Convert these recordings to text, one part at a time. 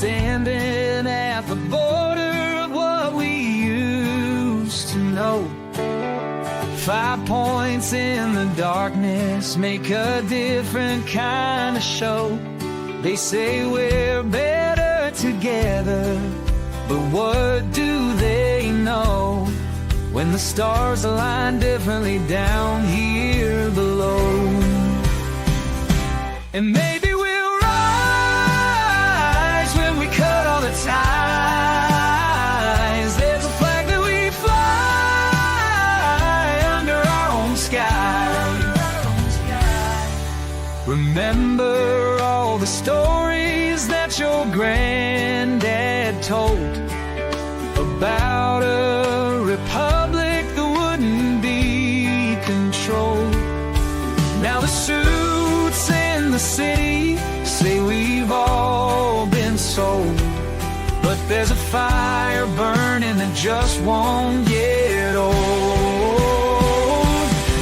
standing at the border of what we used to know. 5 points in the darkness make a different kind of show. They say we're better together, but what do they know when the stars align differently down here below? And maybe we'll rise when we cut all the ties. There's a flag that we fly under our own sky. Remember all the stories that your granddad told about a republic that wouldn't be controlled. Now the suits in the city say we've all been sold, but there's a fire burning that just won't get old.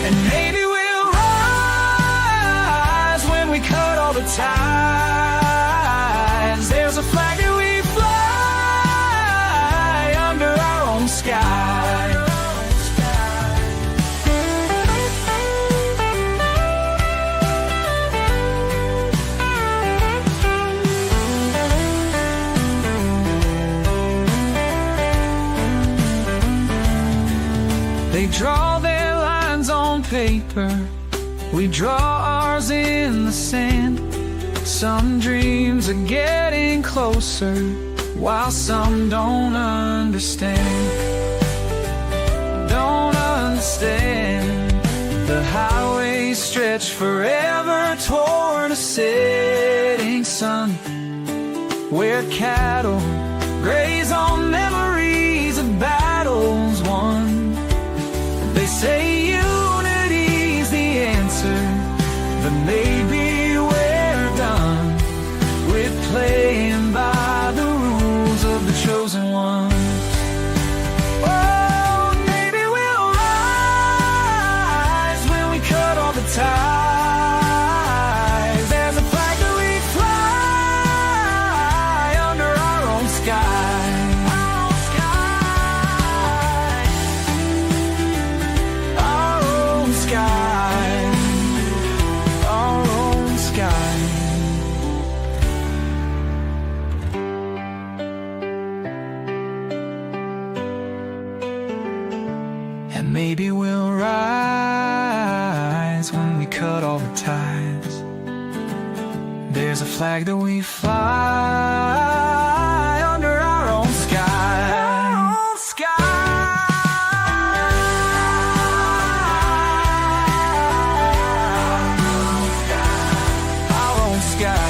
And maybe we'll rise when we cut all the ties. There's a flag that we fly under our own sky. They draw their lines on paper, we draw ours in the sand. Some dreams are getting closer, while some don't understand. Don't understand. The highways stretch forever toward a setting sun, where cattle graze on memories of battles won. They say unity's the answer, but maybe we're done with playing by the rules of the chosen ones. Oh, maybe we'll rise when we cut all the ties. There's a flag that we fly under our own sky. Maybe we'll rise when we cut all the ties. There's a flag that we fly under our own sky. Our own sky. Our own sky.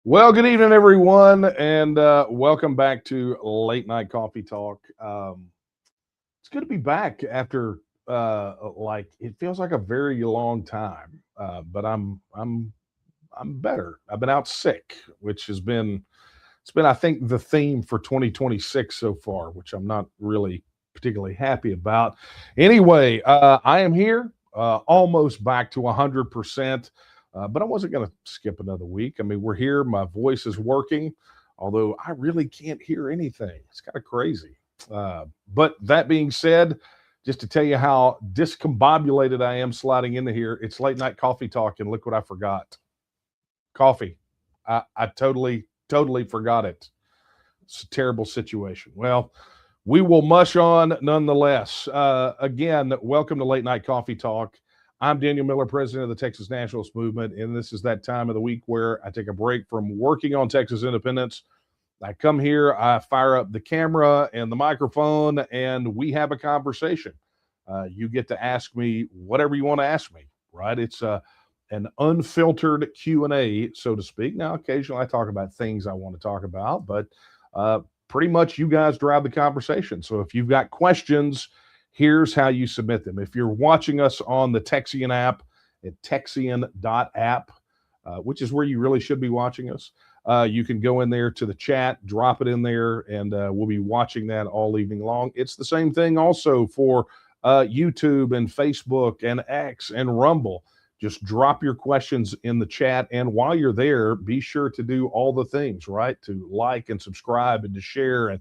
Well, good evening, everyone, and welcome back to Late Night Coffee Talk. It's good to be back after it feels like a very long time, but I'm better. I've been out sick, which has been I think the theme for 2026 so far, which I'm not really particularly happy about. Anyway, I am here, almost back to 100%. But I wasn't going to skip another week. I mean, we're here. My voice is working, although I really can't hear anything. It's kind of crazy. But that being said, just to tell you how discombobulated I am sliding into here. It's late night coffee talk, and look what I forgot. Coffee. I totally forgot it. It's a terrible situation. Well, we will mush on nonetheless. Again, welcome to Late Night Coffee Talk. I'm Daniel Miller, president of the Texas Nationalist Movement, and this is that time of the week where I take a break from working on Texas independence. I come here, I fire up the camera and the microphone, and we have a conversation. You get to ask me whatever you want to ask me, right? It's an unfiltered Q&A, so to speak. Now, occasionally I talk about things I want to talk about, but pretty much you guys drive the conversation. So if you've got questions, here's how you submit them. If you're watching us on the Texian app at texian.app, which is where you really should be watching us, you can go in there to the chat, drop it in there, and we'll be watching that all evening long. It's the same thing also for YouTube and Facebook and X and Rumble. Just drop your questions in the chat. And while you're there, be sure to do all the things, right? To like and subscribe and to share and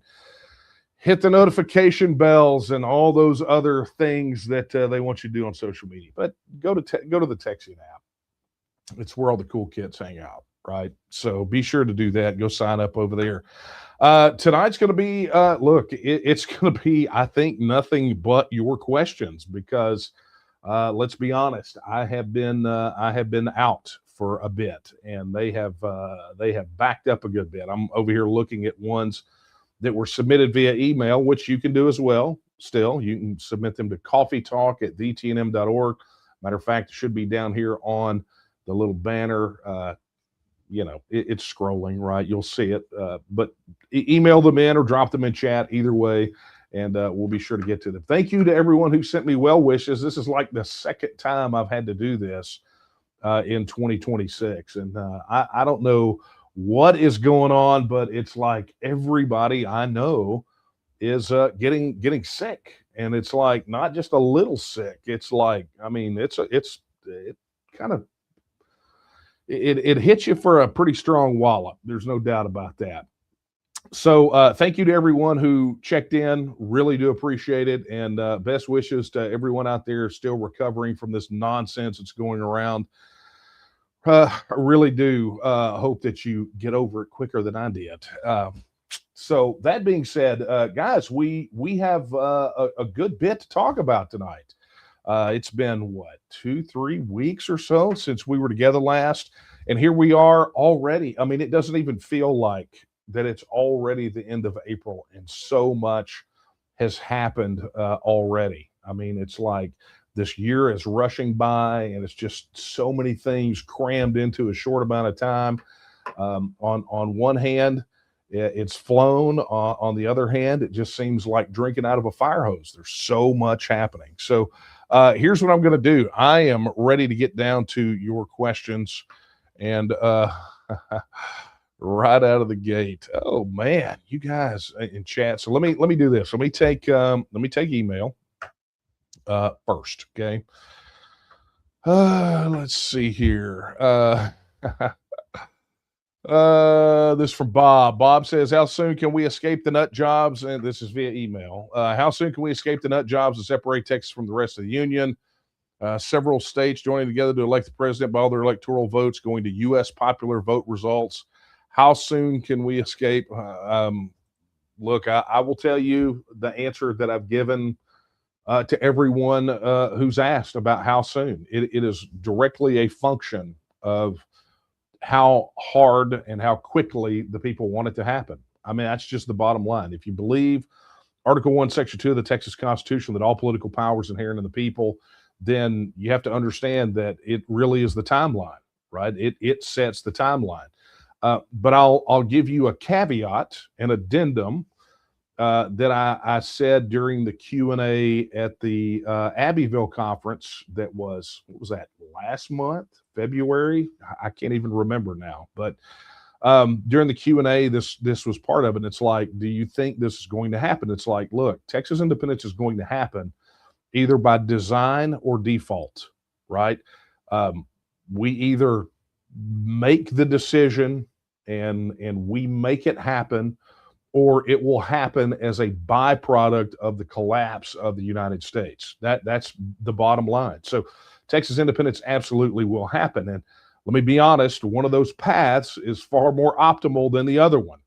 hit the notification bells and all those other things that they want you to do on social media. But go to the Texian app. It's where all the cool kids hang out, right? So be sure to do that. Go sign up over there. Tonight's going to be, it's going to be, I think, nothing but your questions because let's be honest, I have been out for a bit, and they have backed up a good bit. I'm over here looking at ones that were submitted via email, which you can do as well. Still, you can submit them to coffeetalk@tnm.org. Matter of fact, it should be down here on the little banner. It's scrolling, right? You'll see it, but email them in or drop them in chat, either way, and we'll be sure to get to them. Thank you to everyone who sent me well wishes. This is like the second time I've had to do this in 2026, and I don't know what is going on, but it's like everybody I know is getting sick, and it's like not just a little sick. It's like, I mean, it kind of it hits you for a pretty strong wallop. There's no doubt about that. So thank you to everyone who checked in. Really do appreciate it. And best wishes to everyone out there still recovering from this nonsense that's going around. I really do hope that you get over it quicker than I did. So that being said, guys, we have a good bit to talk about tonight. It's been, 2-3 weeks or so since we were together last. And here we are already. I mean, it doesn't even feel like that it's already the end of April, and so much has happened already. I mean, it's like this year is rushing by, and it's just so many things crammed into a short amount of time. On one hand, it's flown. On the other hand, it just seems like drinking out of a fire hose. There's so much happening. So here's what I'm going to do. I am ready to get down to your questions, and right out of the gate. Oh man, you guys in chat. So let me do this. Let me take email first. Okay. Let's see here. This from Bob. Bob says, how soon can we escape the nut jobs? And this is via email. How soon can we escape the nut jobs and separate Texas from the rest of the union? Several states joining together to elect the president by all their electoral votes going to U.S. popular vote results. How soon can we escape? Look, I will tell you the answer that I've given to everyone who's asked about how soon. It is directly a function of how hard and how quickly the people want it to happen. I mean, that's just the bottom line. If you believe Article 1, Section 2 of the Texas Constitution, that all political power is inherent in the people, then you have to understand that it really is the timeline, right? It sets the timeline. But I'll give you a caveat, an addendum that I said during the Q&A at the Abbeville conference. That was, what was that, last month, February? I can't even remember now. But during the Q&A, this was part of it. And it's like, do you think this is going to happen? It's like, look, Texas independence is going to happen either by design or default, right? We either make the decision and we make it happen, or it will happen as a byproduct of the collapse of the United States. That's the bottom line. So Texas independence absolutely will happen. And let me be honest, one of those paths is far more optimal than the other one.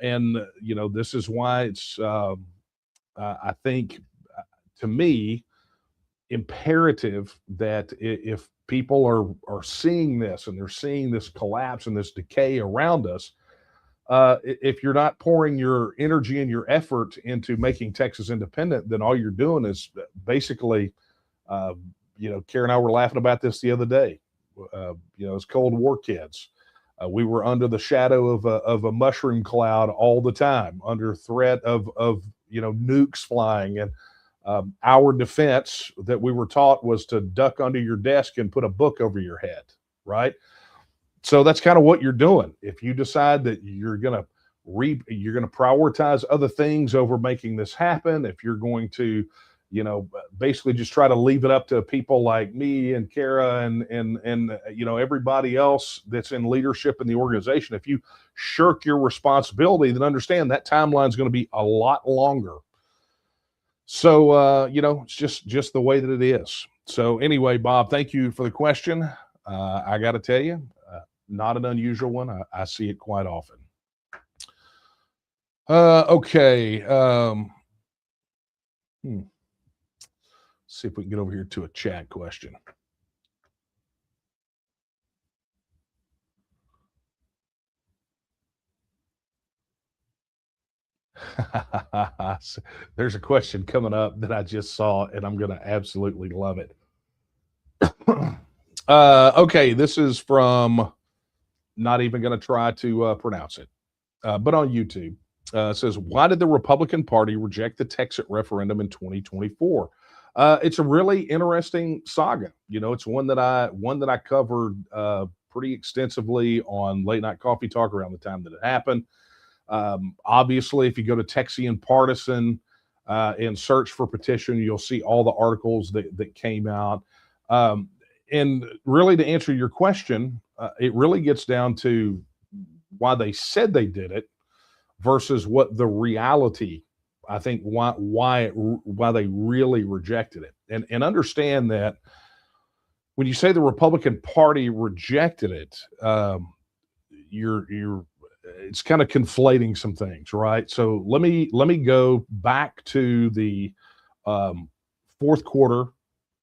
And this is why it's, I think, to me, imperative that if people are seeing this and they're seeing this collapse and this decay around us, if you're not pouring your energy and your effort into making Texas independent, then all you're doing is basically, Karen and I were laughing about this the other day. As Cold War kids, we were under the shadow of a mushroom cloud all the time, under threat of nukes flying, and our defense that we were taught was to duck under your desk and put a book over your head, right? So that's kind of what you're doing. If you decide that you're going to prioritize other things over making this happen, if you're going to, basically just try to leave it up to people like me and Kara and everybody else that's in leadership in the organization, if you shirk your responsibility, then understand that timeline is going to be a lot longer. So, it's just the way that it is. So anyway, Bob, thank you for the question. I got to tell you, not an unusual one. I see it quite often. Okay. See if we can get over here to a chat question. There's a question coming up that I just saw, and I'm going to absolutely love it. Okay, this is from, not even going to try to pronounce it, but on YouTube. It says, why did the Republican Party reject the TEXIT referendum in 2024? It's a really interesting saga. It's one that I covered pretty extensively on Late Night Coffee Talk around the time that it happened. Obviously, if you go to Texian Partisan and search for petition, you'll see all the articles that came out. And really, to answer your question, it really gets down to why they said they did it versus what the reality, I think, why they really rejected it. And understand that when you say the Republican Party rejected it, it's kind of conflating some things, right? So let me go back to the fourth quarter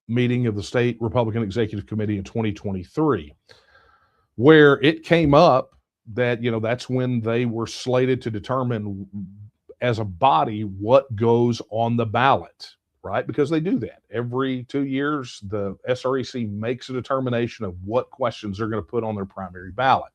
meeting of the State Republican Executive Committee in 2023, where it came up that, that's when they were slated to determine as a body what goes on the ballot, right? Because they do that. Every 2 years, the SREC makes a determination of what questions they're going to put on their primary ballot.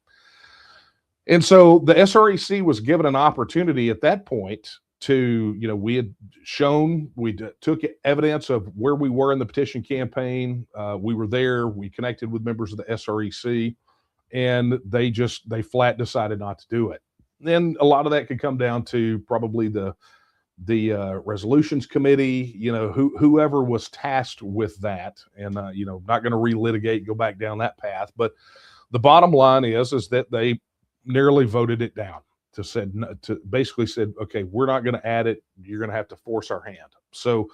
And so the SREC was given an opportunity at that point to, we had shown, we took evidence of where we were in the petition campaign. We were there. We connected with members of the SREC, and they flat decided not to do it. And a lot of that could come down to probably the resolutions committee, whoever was tasked with that, and not going to relitigate, go back down that path. But the bottom line is that they nearly voted it down, to basically said, okay, we're not going to add it. You're going to have to force our hand. So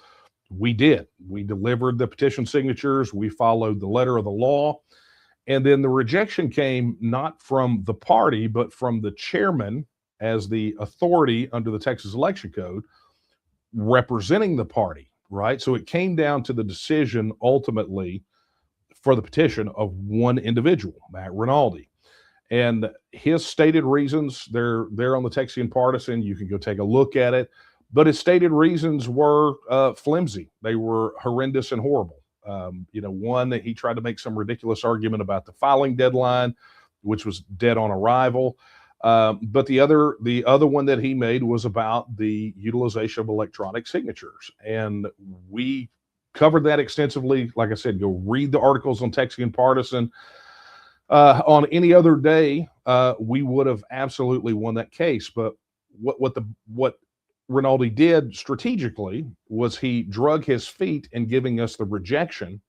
we did. We delivered the petition signatures. We followed the letter of the law. And then the rejection came not from the party, but from the chairman as the authority under the Texas Election Code representing the party, right? So it came down to the decision ultimately for the petition of one individual, Matt Rinaldi. And his stated reasons, they're on the Texian Partisan. You can go take a look at it. But his stated reasons were flimsy. They were horrendous and horrible. One, that he tried to make some ridiculous argument about the filing deadline, which was dead on arrival. But the other one that he made was about the utilization of electronic signatures. And we covered that extensively. Like I said, go read the articles on Texian Partisan. On any other day, we would have absolutely won that case. But what Rinaldi did strategically was he drug his feet in giving us the rejection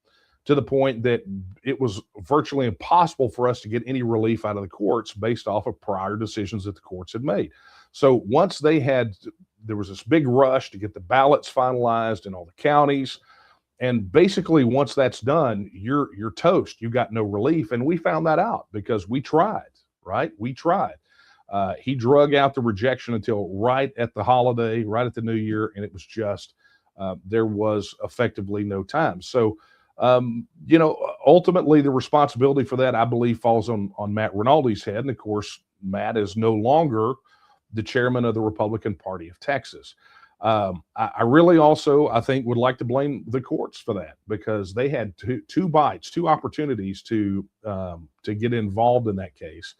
to the point that it was virtually impossible for us to get any relief out of the courts based off of prior decisions that the courts had made. So once there was this big rush to get the ballots finalized in all the counties. And basically, once that's done, you're toast. You got no relief. And we found that out because we tried, right? We tried. He drug out the rejection until right at the holiday, right at the new year, and it was just there was effectively no time. So, ultimately, the responsibility for that, I believe, falls on Matt Rinaldi's head. And of course, Matt is no longer the chairman of the Republican Party of Texas. I really also, I think, would like to blame the courts for that because they had two opportunities to get involved in that case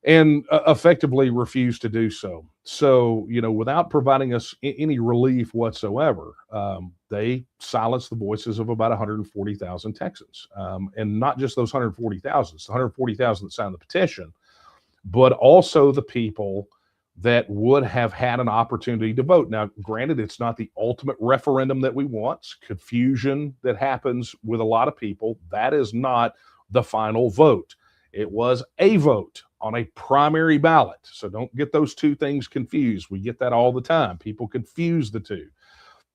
and effectively refused to do so. So, without providing us any relief whatsoever, they silenced the voices of about 140,000 Texans. And not just those 140,000, it's 140,000 that signed the petition, but also the people that would have had an opportunity to vote. Now, granted, it's not the ultimate referendum that we want. It's confusion that happens with a lot of people. That is not the final vote. It was a vote on a primary ballot. So don't get those two things confused. We get that all the time. People confuse the two.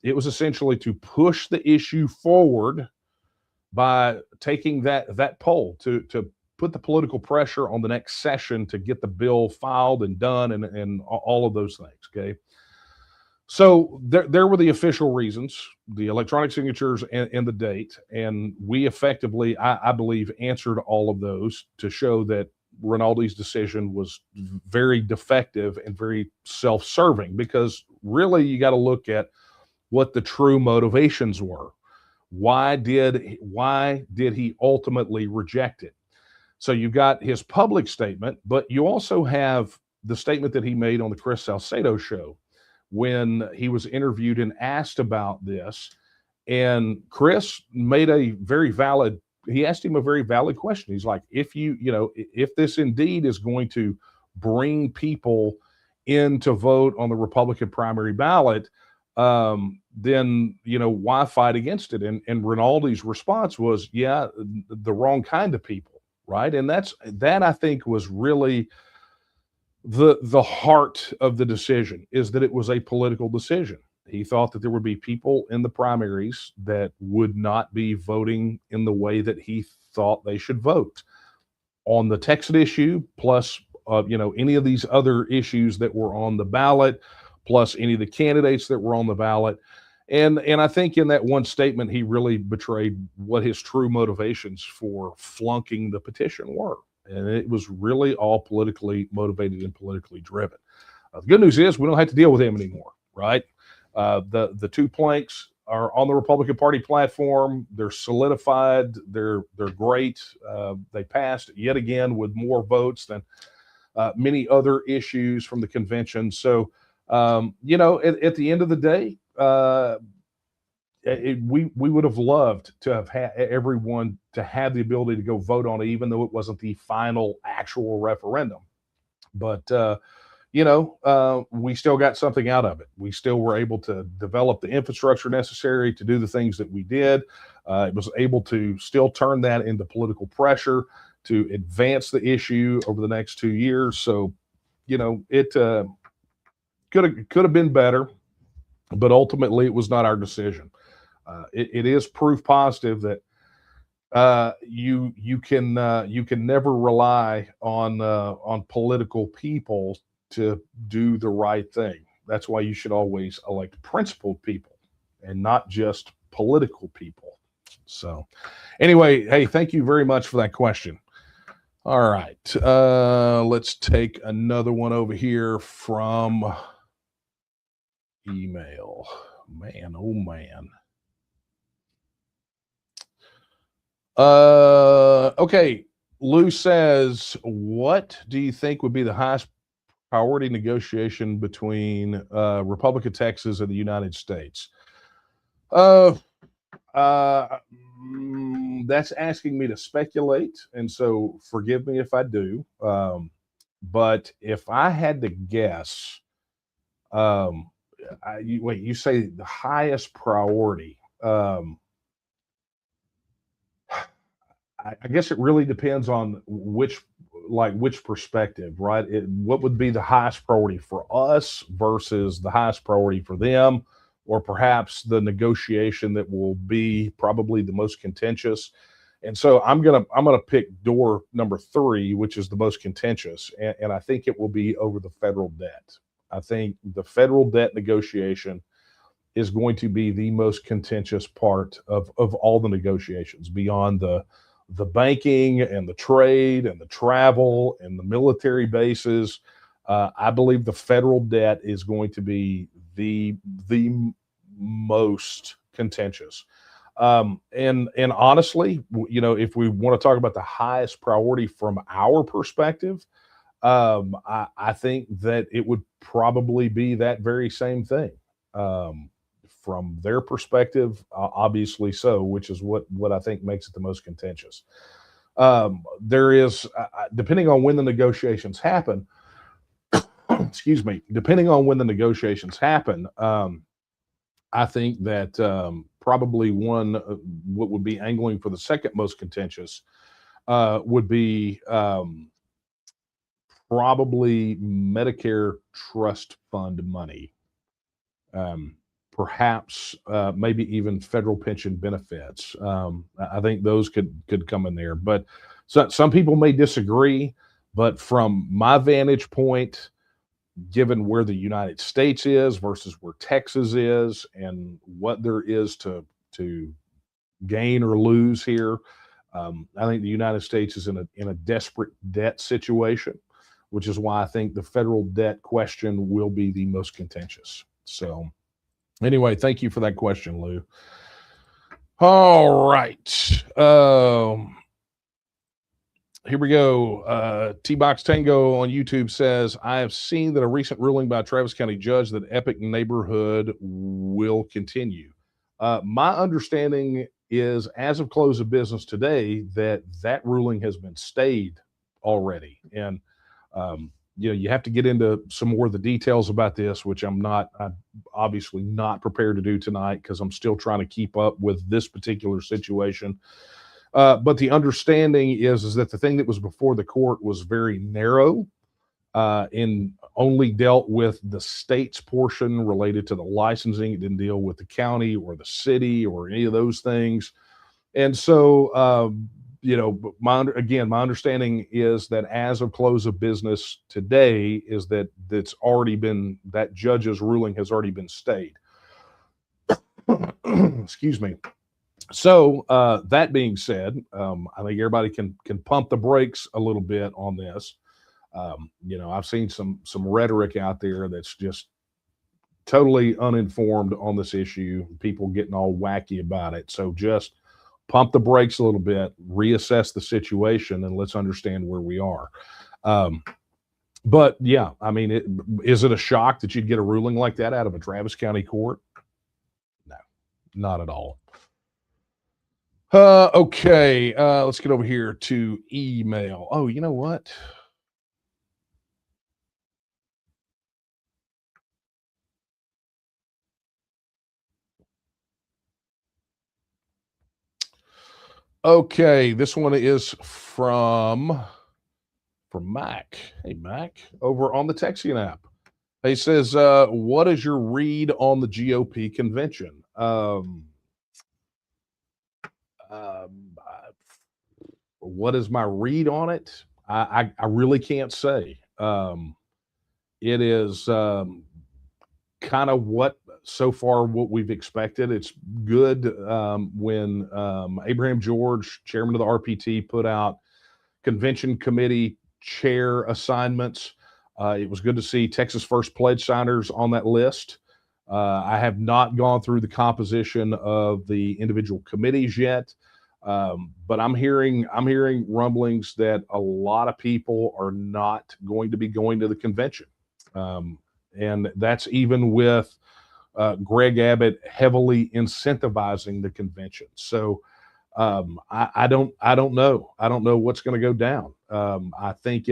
It was essentially to push the issue forward by taking that poll to put the political pressure on the next session to get the bill filed and done and all of those things. Okay. So there were the official reasons, the electronic signatures and the date. And we effectively, I believe, answered all of those to show that Rinaldi's decision was very defective and very self-serving, because really you got to look at what the true motivations were. Why did he ultimately reject it? So you've got his public statement, but you also have the statement that he made on the Chris Salcedo show when he was interviewed and asked about this. And Chris made he asked him a very valid question. He's like, if this indeed is going to bring people in to vote on the Republican primary ballot, then, why fight against it? And Rinaldi's response was, yeah, the wrong kind of people. Right. And that I think was really the heart of the decision, is that it was a political decision. He thought that there would be people in the primaries that would not be voting in the way that he thought they should vote on the TEXIT issue, plus, any of these other issues that were on the ballot, plus any of the candidates that were on the ballot. And I think in that one statement, he really betrayed what his true motivations for flunking the petition were. And it was really all politically motivated and politically driven. The good news is we don't have to deal with him anymore, right? The two planks are on the Republican Party platform. They're solidified. They're great. They passed yet again with more votes than many other issues from the convention. So, at the end of the day, we would have loved to have had everyone to have the ability to go vote on it, even though it wasn't the final actual referendum. But we still got something out of it. We still were able to develop the infrastructure necessary to do the things that we did. It was able to still turn that into political pressure to advance the issue over the next 2 years. So, it could have been better, but ultimately it was not our decision. It is proof positive that you can never rely on political people to do the right thing. That's why you should always elect principled people and not just political people. So anyway, hey, thank you very much for that question. All right, let's take another one over here from email. Man, oh man. Okay. Lou says, what do you think would be the highest priority negotiation between Republic of Texas and the United States? That's asking me to speculate, and so forgive me if I do. But if I had to guess, you say the highest priority. I guess it really depends on which perspective, right? What would be the highest priority for us versus the highest priority for them, or perhaps the negotiation that will be probably the most contentious. And so I'm gonna pick door number three, which is the most contentious, and I think it will be over the federal debt. I think the federal debt negotiation is going to be the most contentious part of all the negotiations, beyond the banking and the trade and the travel and the military bases. I believe the federal debt is going to be the most contentious. And honestly, if we want to talk about the highest priority from our perspective, I think that it would probably be that very same thing. Um, from their perspective, obviously so, which is what I think makes it the most contentious. There is, depending on when the negotiations happen, excuse me, depending on when the negotiations happen, I think that probably what would be angling for the second most contentious would be probably Medicare trust fund money. Um, Perhaps maybe even federal pension benefits. I think those could come in there, but some people may disagree. But from my vantage point, given where the United States is versus where Texas is, and what there is to gain or lose here, I think the United States is in a desperate debt situation, which is why I think the federal debt question will be the most contentious. So, anyway, thank you for that question, Lou. All right. Here we go. T-Box Tango on YouTube says, I have seen that a recent ruling by a Travis County judge that Epic Neighborhood will continue. My understanding is, as of close of business today, that ruling has been stayed already. And, you have to get into some more of the details about this, which I'm obviously not prepared to do tonight, because I'm still trying to keep up with this particular situation. But the understanding is that the thing that was before the court was very narrow, and only dealt with the state's portion related to the licensing. It didn't deal with the county or the city or any of those things. And so, my understanding is that as of close of business today, is that that judge's ruling has already been stayed. Excuse me. So that being said, I think everybody can pump the brakes a little bit on this. I've seen some rhetoric out there that's just totally uninformed on this issue. People getting all wacky about it. So just pump the brakes a little bit, reassess the situation, and let's understand where we are. But yeah, I mean, is it a shock that you'd get a ruling like that out of a Travis County court? No, not at all. Okay, let's get over here to email. Oh, you know what? Okay, this one is from Mac. Hey, Mac, over on the Texian app. He says, what is your read on the GOP convention? What is my read on it? I really can't say. It is kind of what we've expected. It's good. When Abraham George, chairman of the RPT, put out convention committee chair assignments, it was good to see Texas First pledge signers on that list. I have not gone through the composition of the individual committees yet, but I'm hearing rumblings that a lot of people are not going to be going to the convention, and that's even with Greg Abbott heavily incentivizing the convention. So I don't know. I don't know what's going to go down. I think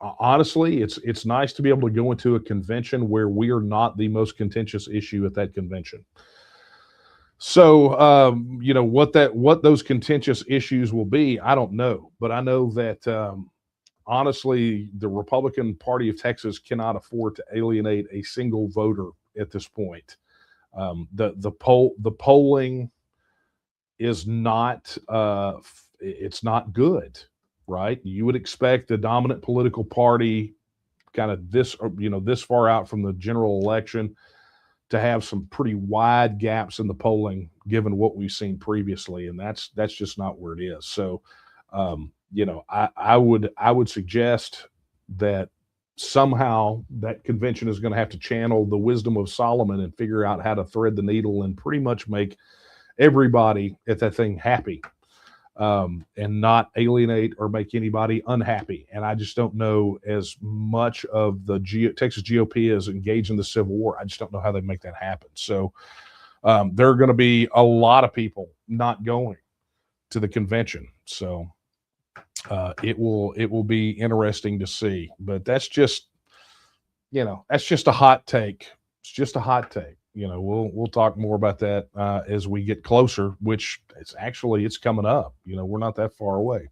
honestly, it's nice to be able to go into a convention where we are not the most contentious issue at that convention. So, what those contentious issues will be, I don't know, but I know that honestly, the Republican Party of Texas cannot afford to alienate a single voter at this point. The polling is not it's not good, right? You would expect the dominant political party, kind of this far out from the general election, to have some pretty wide gaps in the polling, given what we've seen previously, and that's just not where it is. So, I would suggest that somehow that convention is going to have to channel the wisdom of Solomon and figure out how to thread the needle and pretty much make everybody at that thing happy, and not alienate or make anybody unhappy. And I just don't know, as much of the Texas GOP is engaged in the Civil War, I just don't know how they make that happen. So there are going to be a lot of people not going to the convention. So it will be interesting to see. But that's just a hot take. It's just a hot take. We'll talk more about that as we get closer, which it's coming up. We're not that far away.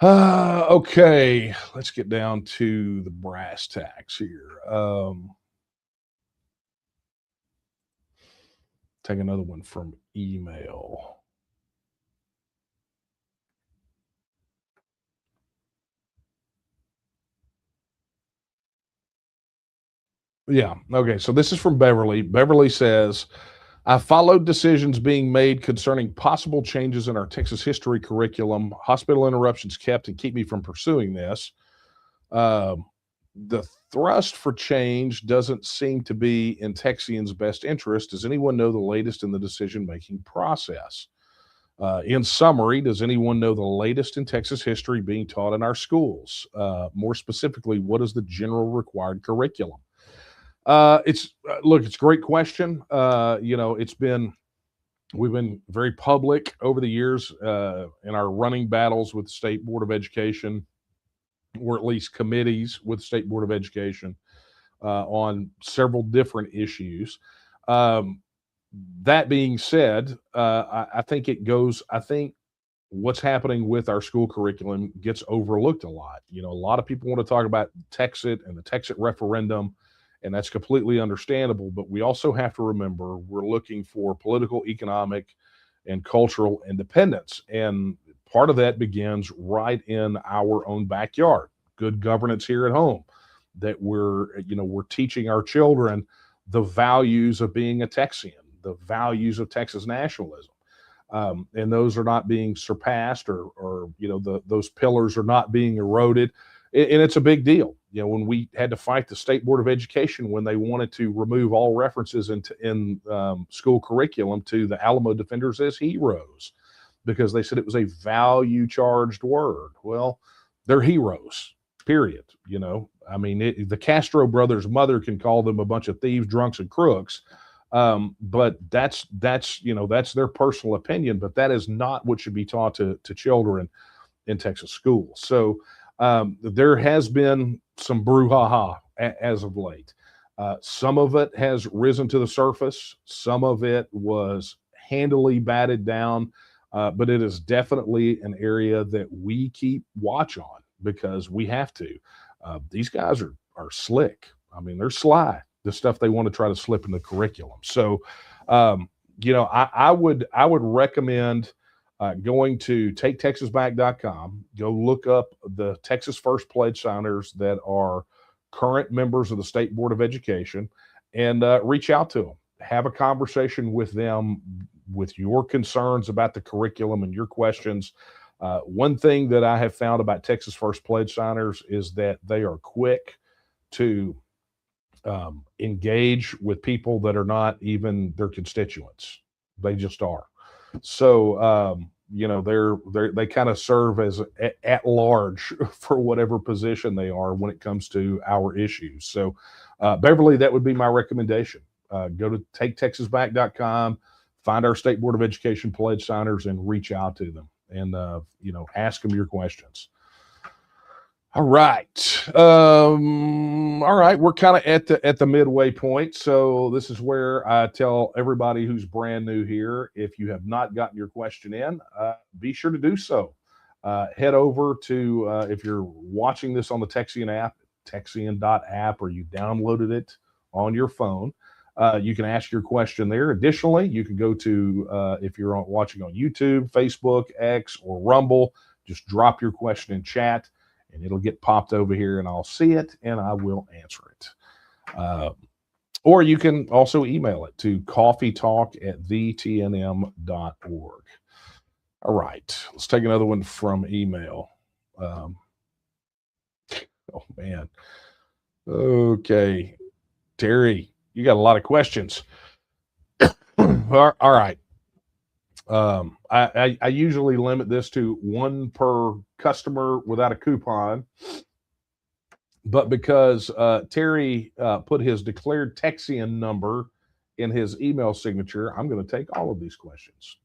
Okay, let's get down to the brass tacks here. Take another one from email. Yeah. Okay. So this is from Beverly. Beverly says, I followed decisions being made concerning possible changes in our Texas history curriculum, hospital interruptions kept, and keep me from pursuing this. The thrust for change doesn't seem to be in Texians' best interest. Does anyone know the latest in the decision-making process? In summary, does anyone know the latest in Texas history being taught in our schools? More specifically, what is the general required curriculum? It's a great question. We've been very public over the years in our running battles with the State Board of Education, or at least committees with the State Board of Education, on several different issues. That being said, I think what's happening with our school curriculum gets overlooked a lot. A lot of people want to talk about TEXIT and the TEXIT referendum, and that's completely understandable. But we also have to remember we're looking for political, economic, and cultural independence. And part of that begins right in our own backyard. Good governance here at home, that we're teaching our children the values of being a Texian, the values of Texas nationalism. And those are not being surpassed, or those pillars are not being eroded. And it's a big deal. When we had to fight the State Board of Education when they wanted to remove all references in school curriculum to the Alamo Defenders as heroes, because they said it was a value charged word. Well, they're heroes, period. The Castro brothers' mother can call them a bunch of thieves, drunks, and crooks. But that's their personal opinion, but that is not what should be taught to children in Texas schools. So there has been some brouhaha as of late. Some of it has risen to the surface. Some of it was handily batted down, but it is definitely an area that we keep watch on, because we have to. These guys are slick. They're sly, the stuff they want to try to slip in the curriculum. So, I would recommend going to taketexasback.com. Go look up the Texas First Pledge signers that are current members of the State Board of Education, and reach out to them. Have a conversation with them with your concerns about the curriculum and your questions. One thing that I have found about Texas First Pledge signers is that they are quick to engage with people that are not even their constituents. They just are. So, they kind of serve as at large for whatever position they are when it comes to our issues. So, Beverly, that would be my recommendation. Go to taketexasback.com, find our State Board of Education pledge signers, and reach out to them, and ask them your questions. All right. All right. We're kind of at the midway point. So this is where I tell everybody who's brand new here, if you have not gotten your question in, be sure to do so. Head over to, if you're watching this on the Texian app, texian.app, or you downloaded it on your phone, you can ask your question there. Additionally, you can go to, if you're watching on YouTube, Facebook, X, or Rumble, just drop your question in chat and it'll get popped over here and I'll see it and I will answer it. Or you can also email it to coffeetalk@thetnm.org. All right, let's take another one from email. Oh man. Okay. Terry, you got a lot of questions. All right. I usually limit this to one per customer without a coupon, but because Terry put his declared Texian number in his email signature, I'm going to take all of these questions.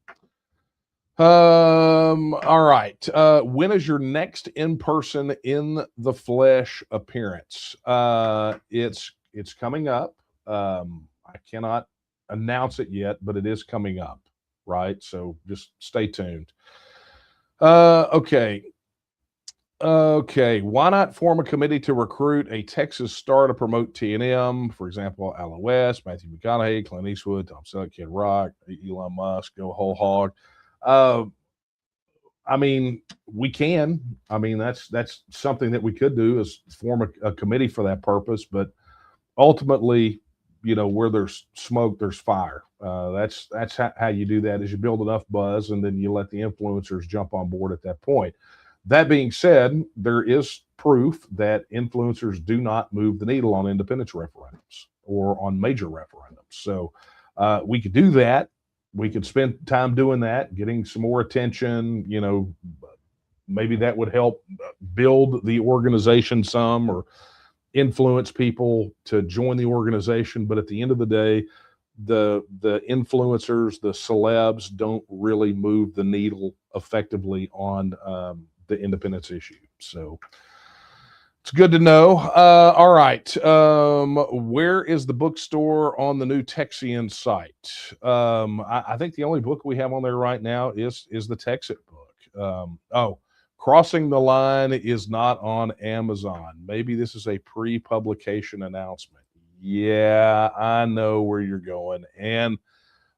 All right. When is your next in-person in the flesh appearance? It's coming up. I cannot announce it yet, but it is coming up. Right. So just stay tuned. Okay. Why not form a committee to recruit a Texas star to promote TNM? For example, Al West, Matthew McConaughey, Clint Eastwood, Tom Selleck, Kid Rock, Elon Musk, go whole hog. I mean, we can. I mean, that's something that we could do, is form a committee for that purpose. But ultimately, you know, where there's smoke, there's fire. That's how you do that, is you build enough buzz and then you let the influencers jump on board at that point. That being said, there is proof that influencers do not move the needle on independence referendums or on major referendums. So we could do that. We could spend time doing that, getting some more attention. You know, maybe that would help build the organization some, or influence people to join the organization. But at the end of the day, the influencers, the celebs, don't really move the needle effectively on the independence issue. So it's good to know. All right. Where is the bookstore on the new Texian site? I think the only book we have on there right now is the TEXIT book. Crossing the Line is not on Amazon. Maybe this is a pre-publication announcement. Yeah, I know where you're going. And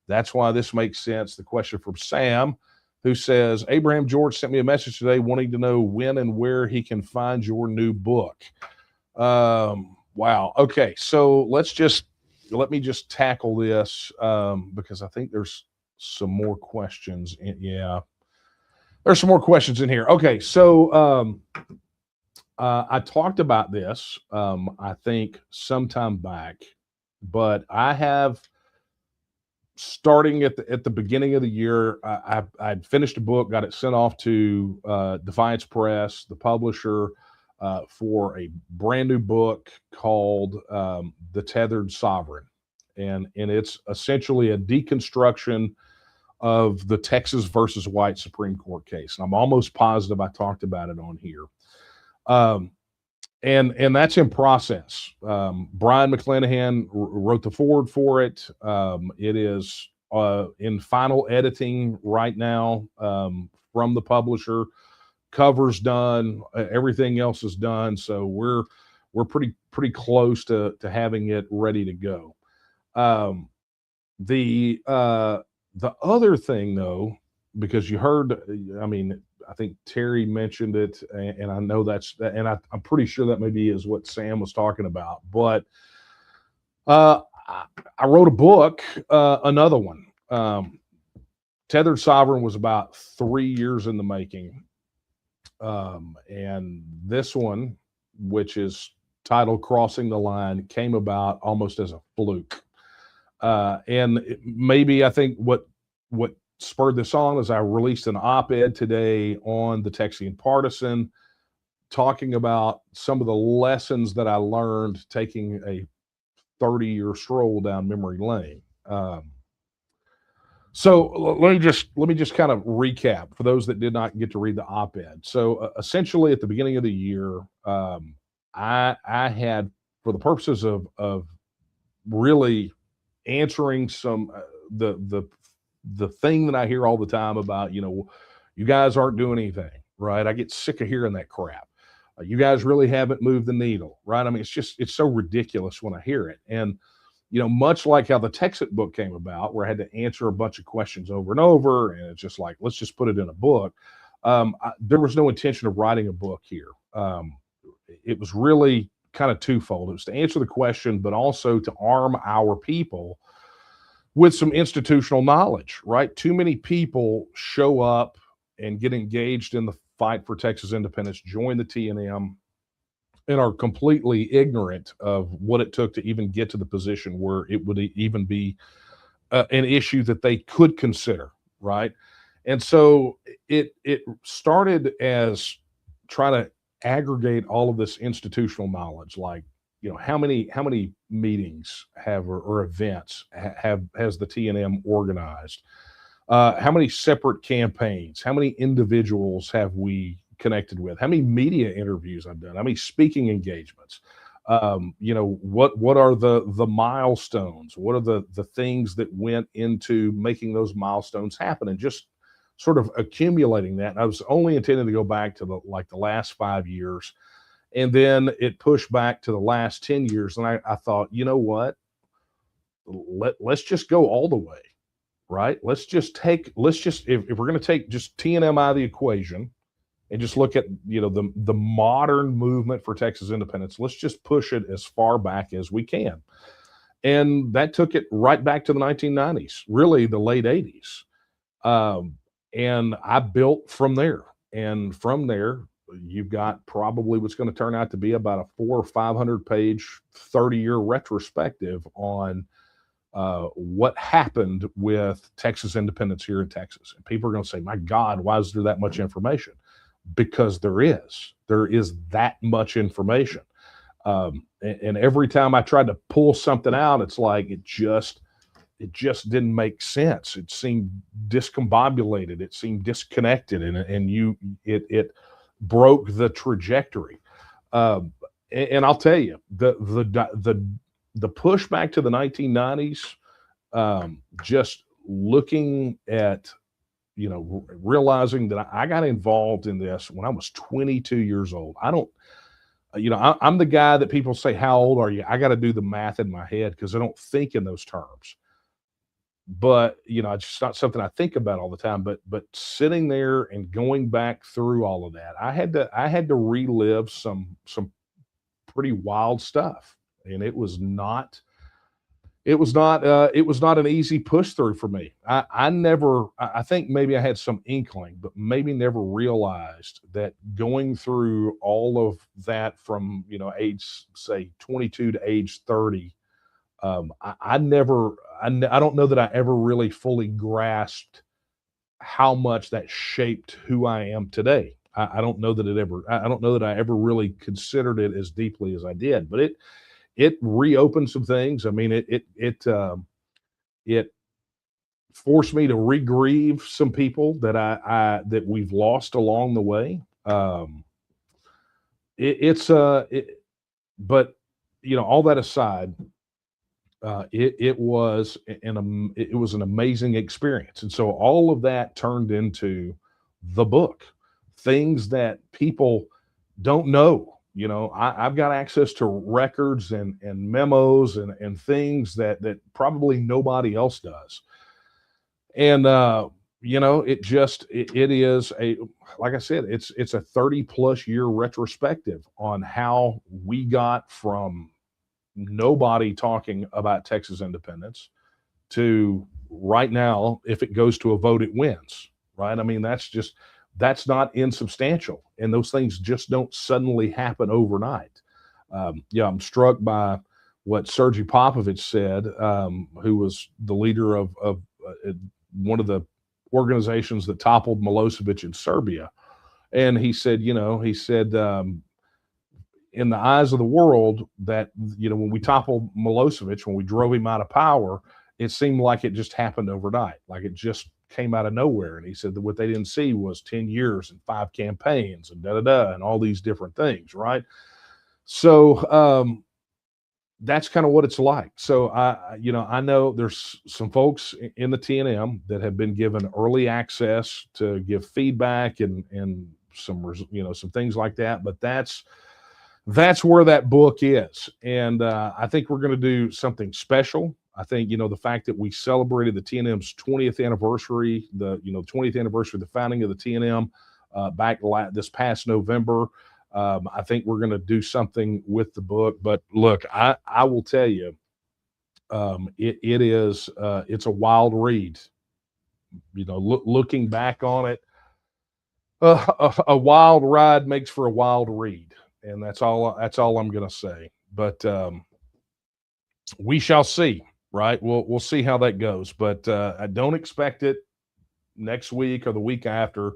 that's why this makes sense. The question from Sam, who says, Abraham George sent me a message today wanting to know when and where he can find your new book. Wow. Okay. So let me just tackle this because I think there's some more questions. There's some more questions in here. Okay. So I talked about this, I think sometime back, but I have, starting at the beginning of the year, I'd finished a book, got it sent off to Defiance Press, the publisher, for a brand new book called The Tethered Sovereign. And it's essentially a deconstruction of the Texas versus White Supreme Court case. And I'm almost positive I talked about it on here. And that's in process. Brian McClanahan wrote the foreword for it. It is in final editing right now from the publisher. Cover's done. Everything else is done. So we're pretty close to having it ready to go. The other thing, though, because you heard, I mean, I think Terry mentioned it, and I know and I'm pretty sure that maybe is what Sam was talking about. But I wrote a book, another one. Tethered Sovereign was about 3 years in the making. And this one, which is titled Crossing the Line, came about almost as a fluke. And maybe I think what spurred this on is I released an op-ed today on the Texian Partisan, talking about some of the lessons that I learned taking a 30-year stroll down memory lane. So let me just kind of recap for those that did not get to read the op-ed. So essentially, at the beginning of the year, I had, for the purposes of really answering some the thing that I hear all the time about, you guys aren't doing anything, right? I get sick of hearing that crap. You guys really haven't moved the needle, right? I mean, it's so ridiculous when I hear it. And much like how the TEXIT book came about, where I had to answer a bunch of questions over and over, and it's just like, let's just put it in a book. There was no intention of writing a book here. It was really kind of twofold. It was to answer the question, but also to arm our people with some institutional knowledge, right? Too many people show up and get engaged in the fight for Texas independence, join the TNM, and are completely ignorant of what it took to even get to the position where it would even be an issue that they could consider, right? And so it started as trying to aggregate all of this institutional knowledge, like how many meetings have or events has the TNM organized, how many separate campaigns, how many individuals have we connected with, how many media interviews I've done, how many speaking engagements, what are the milestones, what are the things that went into making those milestones happen, and just sort of accumulating that. And I was only intending to go back to the last 5 years, and then it pushed back to the last 10 years. And I thought, you know what, let's just go all the way, right? Let's just if we're going to take just TNM out of the equation and just look at the modern movement for Texas independence, let's just push it as far back as we can. And that took it right back to the 1990s, really the late 80s. And I built from there. And from there, you've got probably what's going to turn out to be about a 400 or 500 page, 30-year retrospective on what happened with Texas independence here in Texas. And people are going to say, my God, why is there that much information? Because there is that much information. And every time I tried to pull something out, it's like it just didn't make sense. It seemed discombobulated. It seemed disconnected, and it broke the trajectory. And I'll tell you, the push back to the 1990s, just looking at, realizing that I got involved in this when I was 22 years old. I'm the guy that people say, how old are you? I got to do the math in my head because I don't think in those terms. But, it's just not something I think about all the time. But sitting there and going back through all of that, I had to relive some pretty wild stuff. And it was not an easy push through for me. I think maybe I had some inkling, but maybe never realized that going through all of that from, age, say 22 to age 30, I don't know that I ever really fully grasped how much that shaped who I am today. I don't know that I ever really considered it as deeply as I did, but it reopened some things. I mean, it forced me to re-grieve some people that we've lost along the way. But all that aside, it was an amazing experience. And so all of that turned into the book, things that people don't know. I've got access to records and memos and things that probably nobody else does. And, it is like I said, it's a 30+ year retrospective on how we got from nobody talking about Texas independence to right now, if it goes to a vote, it wins, right? I mean, that's not insubstantial, and those things just don't suddenly happen overnight. I'm struck by what Sergei Popovich said, who was the leader of one of the organizations that toppled Milosevic in Serbia. And he said, in the eyes of the world, that, when we toppled Milosevic, when we drove him out of power, it seemed like it just happened overnight, like it just came out of nowhere. And he said that what they didn't see was 10 years and 5 campaigns and da da da and all these different things, right? So that's kind of what it's like. So I know there's some folks in the TNM that have been given early access to give feedback and some things like that. But that's where that book is, and I think we're going to do something special. I think the fact that we celebrated the TNM's 20th anniversary, the 20th anniversary of the founding of the TNM back this past November. I think we're going to do something with the book. But look, I will tell you, it's a wild read. Looking back on it, a wild ride makes for a wild read, and that's all I'm going to say. But we shall see. Right? We'll see how that goes. But I don't expect it next week or the week after.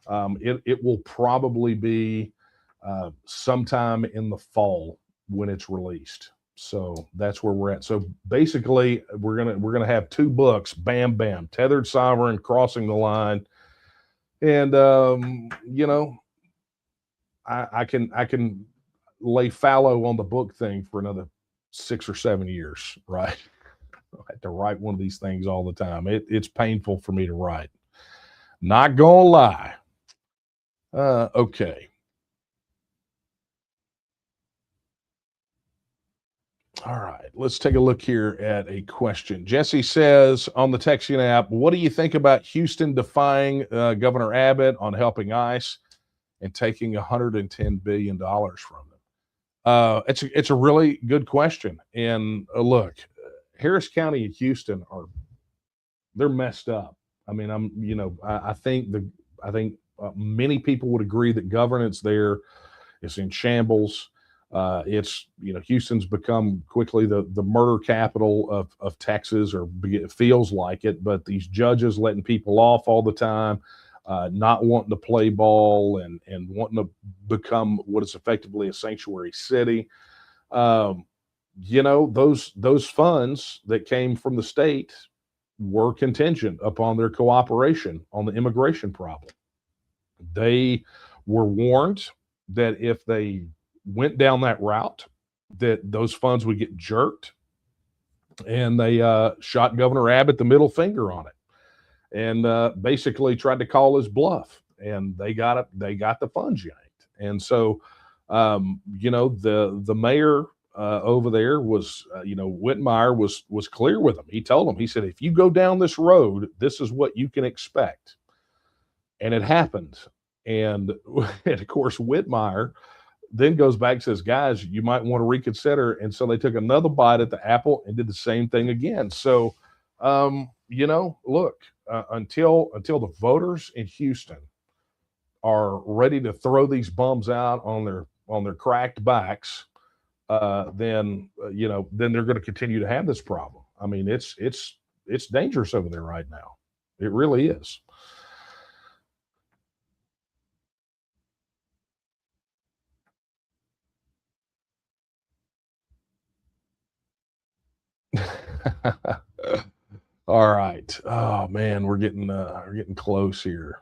It will probably be sometime in the fall when it's released. So that's where we're at. So basically, we're gonna have 2 books. Bam, bam. Tethered Sovereign, Crossing the Line, and I can lay fallow on the book thing for another 6 or 7 years. Right? I have to write one of these things all the time. It's painful for me to write. Not gonna lie. Okay. All right, let's take a look here at a question. Jesse says on the Texian app, what do you think about Houston defying Governor Abbott on helping ICE and taking $110 billion from them? It's a really good question. And look, Harris County and Houston they're messed up. I mean, I think many people would agree that governance there is in shambles. Houston's become quickly the murder capital of Texas, or it feels like it. But these judges letting people off all the time, not wanting to play ball and wanting to become what is effectively a sanctuary city. Those funds that came from the state were contingent upon their cooperation on the immigration problem. They were warned that if they went down that route, that those funds would get jerked, and they shot Governor Abbott the middle finger on it, and basically tried to call his bluff, and they got the funds yanked. And so the mayor over there was Whitmire was clear with him. He told him, he said, if you go down this road, this is what you can expect. And it happened. And of course Whitmire then goes back and says, guys, you might want to reconsider. And so they took another bite at the apple and did the same thing again. So look, until the voters in Houston are ready to throw these bums out on their cracked backs, then they're going to continue to have this problem. I mean, it's dangerous over there right now. It really is. All right. Oh man, we're getting close here.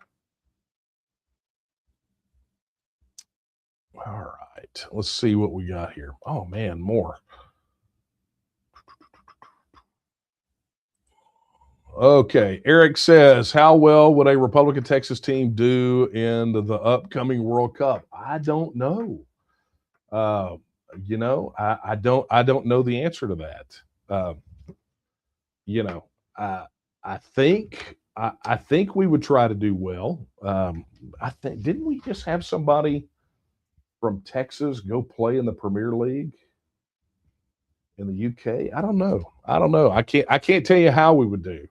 All right. Let's see what we got here. Oh man, more. Okay. Eric says, how well would a Republican Texas team do in the upcoming World Cup? I don't know. I don't know the answer to that. I think we would try to do well. I think, didn't we just have somebody from Texas go play in the Premier League in the UK? I don't know. I can't tell you how we would do.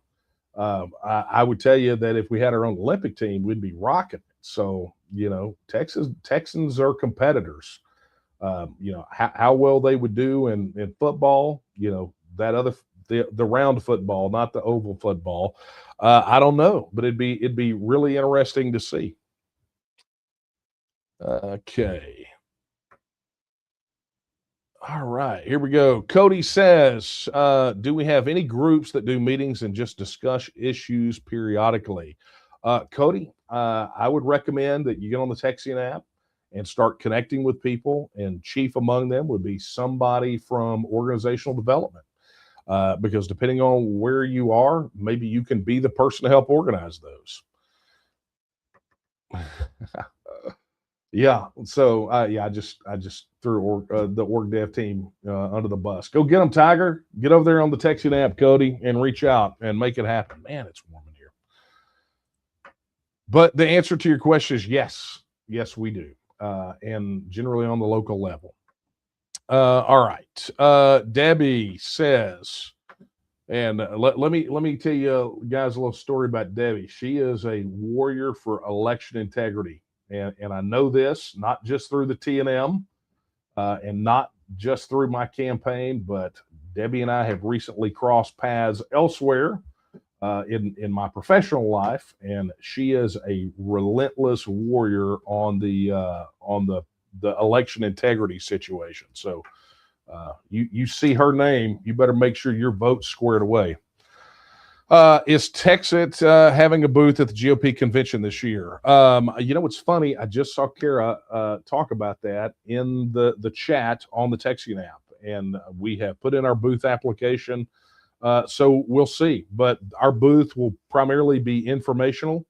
I would tell you that if we had our own Olympic team, we'd be rocking it. So, Texans are competitors. How well they would do in football, that other, the round football, not the oval football. I don't know, but it'd be really interesting to see. Okay. All right, here we go. Cody says, do we have any groups that do meetings and just discuss issues periodically? Cody, I would recommend that you get on the Texian app and start connecting with people, and chief among them would be somebody from organizational development. Because depending on where you are, maybe you can be the person to help organize those. Yeah. So yeah, I just threw the org dev team under the bus. Go get them, Tiger. Get over there on the Texian app, Cody, and reach out and make it happen. Man, it's warm in here. But the answer to your question is yes. Yes, we do, and generally on the local level. All right. Debbie says, and let me tell you guys a little story about Debbie. She is a warrior for election integrity. And I know this not just through the TNM and not just through my campaign, but Debbie and I have recently crossed paths elsewhere in my professional life, and she is a relentless warrior on the election integrity situation. So you see her name, you better make sure your vote's squared away. Is TEXIT having a booth at the GOP convention this year? You know, it's funny. I just saw Kara talk about that in the chat on the Texian app, and we have put in our booth application. So we'll see. But our booth will primarily be informational,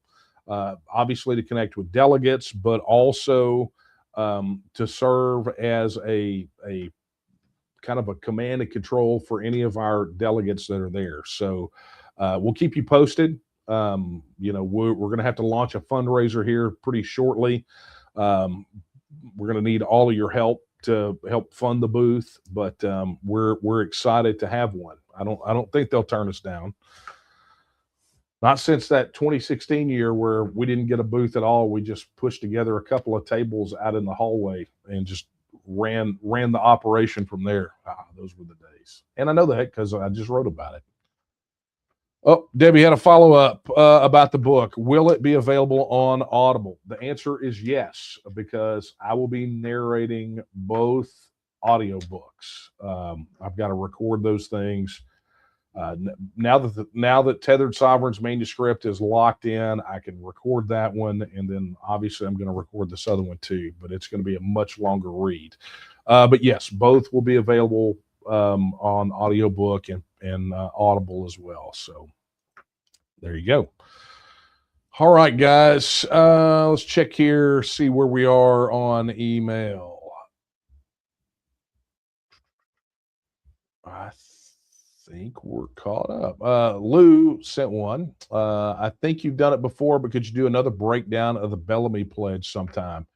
obviously to connect with delegates, but also to serve as a kind of a command and control for any of our delegates that are there. So we'll keep you posted. You know, we're going to have to launch a fundraiser here pretty shortly. We're going to need all of your help to help fund the booth, but we're excited to have one. I don't think they'll turn us down. Not since that 2016 year where we didn't get a booth at all. We just pushed together a couple of tables out in the hallway and just ran the operation from there. Those were the days. And I know that because I just wrote about it. Oh, Debbie had a follow-up about the book. Will it be available on Audible? The answer is yes, because I will be narrating both audiobooks. I've got to record those things. Now that Tethered Sovereign's manuscript is locked in, I can record that one, and then obviously I'm going to record this other one too, but it's going to be a much longer read. But yes, both will be available on audiobook and Audible as well. So there you go. All right, guys, let's check here, see where we are on email. I think we're caught up. Lou sent one. I think you've done it before, but could you do another breakdown of the Bellamy Pledge sometime?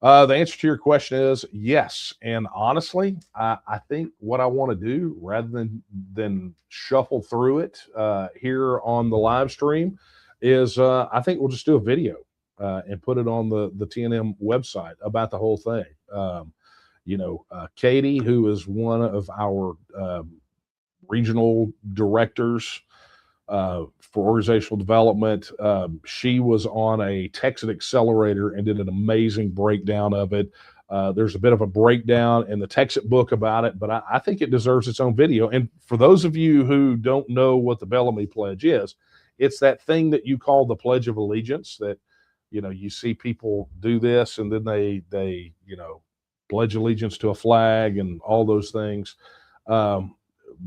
The answer to your question is yes. And honestly, I think what I want to do, rather than shuffle through it here on the live stream, is I think we'll just do a video and put it on the TNM website about the whole thing. You know, Katie, who is one of our regional directors for organizational development. She was on a TEXIT accelerator and did an amazing breakdown of it. There's a bit of a breakdown in the TEXIT book about it, but I think it deserves its own video. And for those of you who don't know what the Bellamy Pledge is, it's that thing that you call the Pledge of Allegiance that, you know, you see people do this and then they you know, pledge allegiance to a flag and all those things.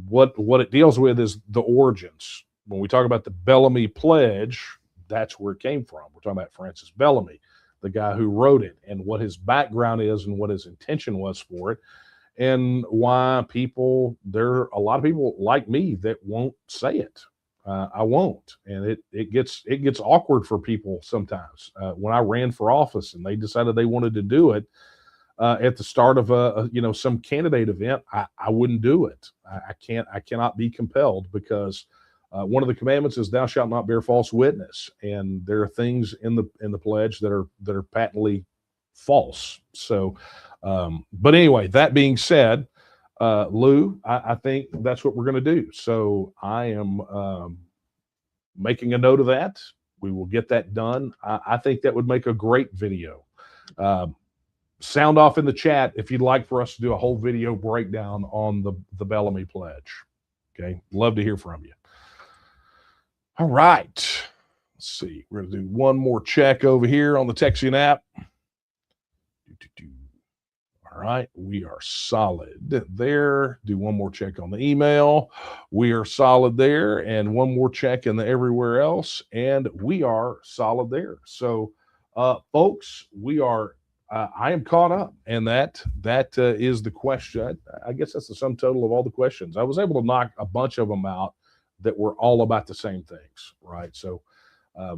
What it deals with is the origins. When we talk about the Bellamy Pledge, that's where it came from. We're talking about Francis Bellamy, the guy who wrote it, and what his background is and what his intention was for it, and why there are a lot of people like me that won't say it. I won't, and it gets awkward for people sometimes. When I ran for office and they decided they wanted to do it at the start of some candidate event, I wouldn't do it. I cannot be compelled, because one of the commandments is thou shalt not bear false witness, and there are things in the pledge that are patently false. So, but anyway, that being said, Lou, I think that's what we're going to do. So I am making a note of that. We will get that done. I think that would make a great video. sound off in the chat if you'd like for us to do a whole video breakdown on the Bellamy Pledge. Okay, love to hear from you. All right, let's see. We're going to do one more check over here on the Texian app. All right, we are solid there. Do one more check on the email. We are solid there, and one more check in the everywhere else, and we are solid there. So, folks, we are. I am caught up, and that is the question. I guess that's the sum total of all the questions. I was able to knock a bunch of them out that were all about the same things, right? So,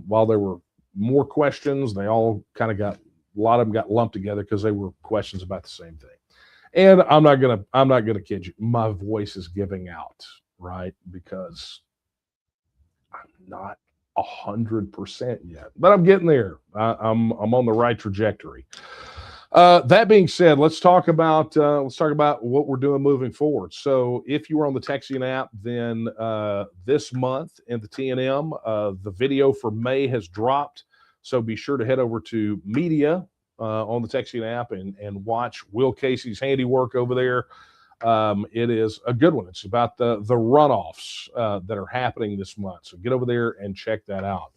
while there were more questions, they all kind of got. A lot of them got lumped together because they were questions about the same thing. And I'm not gonna kid you. My voice is giving out, right? Because I'm not 100% yet, but I'm getting there. I'm on the right trajectory. That being said, let's talk about what we're doing moving forward. So, if you are on the Texian app, then this month in the TNM, the video for May has dropped. So be sure to head over to media on the Texian app and watch Will Casey's handiwork over there. It is a good one. It's about the runoffs that are happening this month. So get over there and check that out.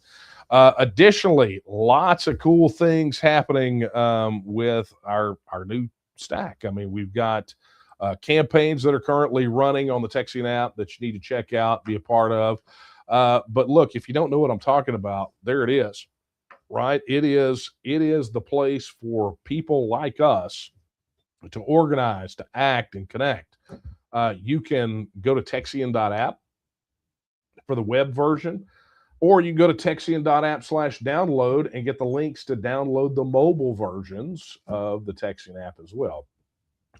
Additionally, lots of cool things happening with our new stack. I mean, we've got campaigns that are currently running on the Texian app that you need to check out, be a part of. But look, if you don't know what I'm talking about, there it is. Right? It is the place for people like us to organize, to act, and connect. You can go to texian.app for the web version, or you can go to texian.app/download and get the links to download the mobile versions of the Texian app as well.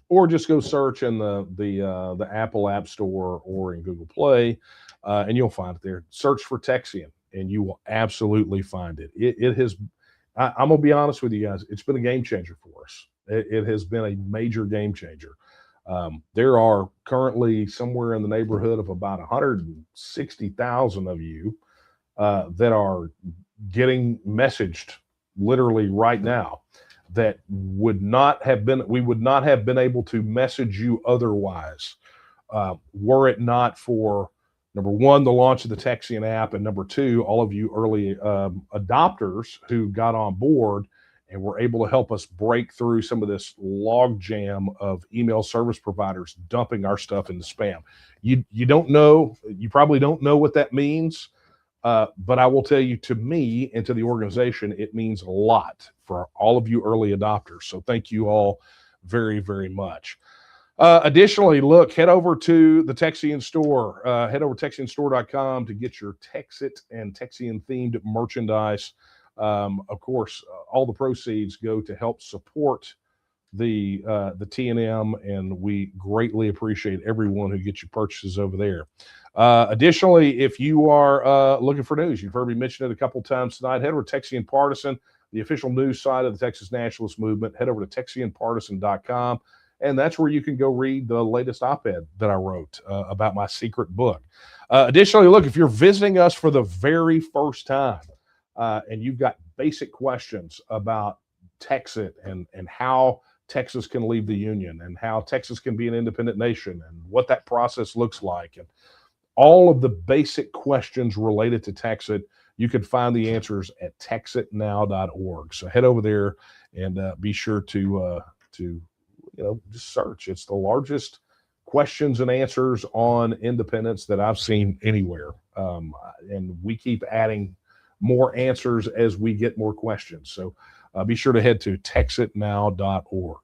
Or just go search in the Apple App Store or in Google Play, and you'll find it there. Search for Texian, and you will absolutely find it. It has, I'm going to be honest with you guys, it's been a game changer for us. It has been a major game changer. There are currently somewhere in the neighborhood of about 160,000 of you that are getting messaged literally right now that we would not have been able to message you otherwise were it not for, number one, the launch of the Texian app, and number two, all of you early adopters who got on board and were able to help us break through some of this log jam of email service providers dumping our stuff into spam. You probably don't know what that means, but I will tell you, to me and to the organization, it means a lot for all of you early adopters. So thank you all very, very much. Additionally, look, head over to the Texian store. Head over to texianstore.com to get your TEXIT and Texian themed merchandise. Of course, all the proceeds go to help support the TNM, and we greatly appreciate everyone who gets your purchases over there. Additionally, if you are looking for news, you've heard me mention it a couple times tonight, head over to Texian Partisan, the official news site of the Texas Nationalist Movement. Head over to texianpartisan.com. And that's where you can go read the latest op-ed that I wrote about my secret book. Additionally, look, if you're visiting us for the very first time and you've got basic questions about TEXIT and how Texas can leave the Union and how Texas can be an independent nation and what that process looks like, and all of the basic questions related to TEXIT, you can find the answers at texitnow.org. So head over there and be sure to just search. It's the largest questions and answers on independence that I've seen anywhere. And we keep adding more answers as we get more questions. So be sure to head to texitnow.org.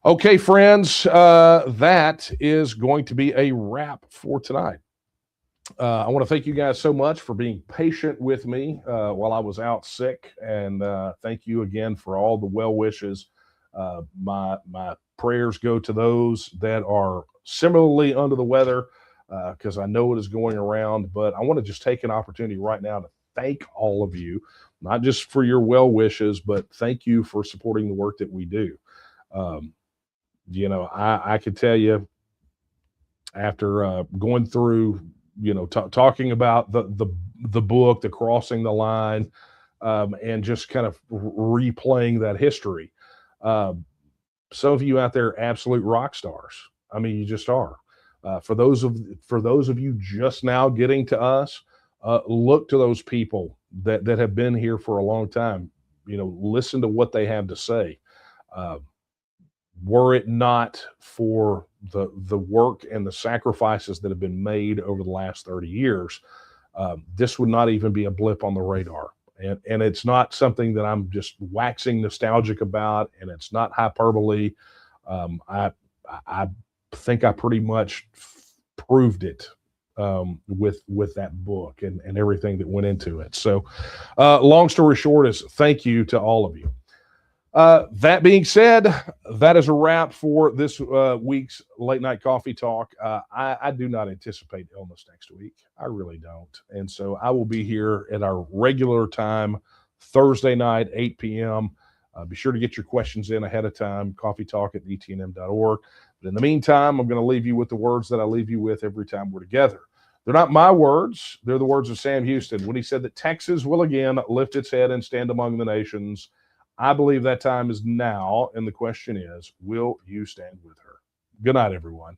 Okay, friends, that is going to be a wrap for tonight. I want to thank you guys so much for being patient with me while I was out sick. And thank you again for all the well wishes. My prayers go to those that are similarly under the weather, because I know it is going around. But I want to just take an opportunity right now to thank all of you, not just for your well wishes, but thank you for supporting the work that we do. I could tell you, after going through, talking about the book, the Crossing the Line, and just kind of replaying that history, Uh, some of you out there, absolute rock stars. I mean, you just are. For those of you just now getting to us, look to those people that have been here for a long time. You know, listen to what they have to say. Uh, were it not for the work and the sacrifices that have been made over the last 30 years, this would not even be a blip on the radar. And it's not something that I'm just waxing nostalgic about, and it's not hyperbole. I think I pretty much proved it with that book and everything that went into it. So, long story short is thank you to all of you. That being said, that is a wrap for this week's Late Night Coffee Talk. I do not anticipate illness next week. I really don't. And so I will be here at our regular time, Thursday night, 8 p.m. Be sure to get your questions in ahead of time, coffeetalk@etnm.org. But in the meantime, I'm going to leave you with the words that I leave you with every time we're together. They're not my words. They're the words of Sam Houston when he said that Texas will again lift its head and stand among the nations. I believe that time is now, and the question is, will you stand with her? Good night, everyone.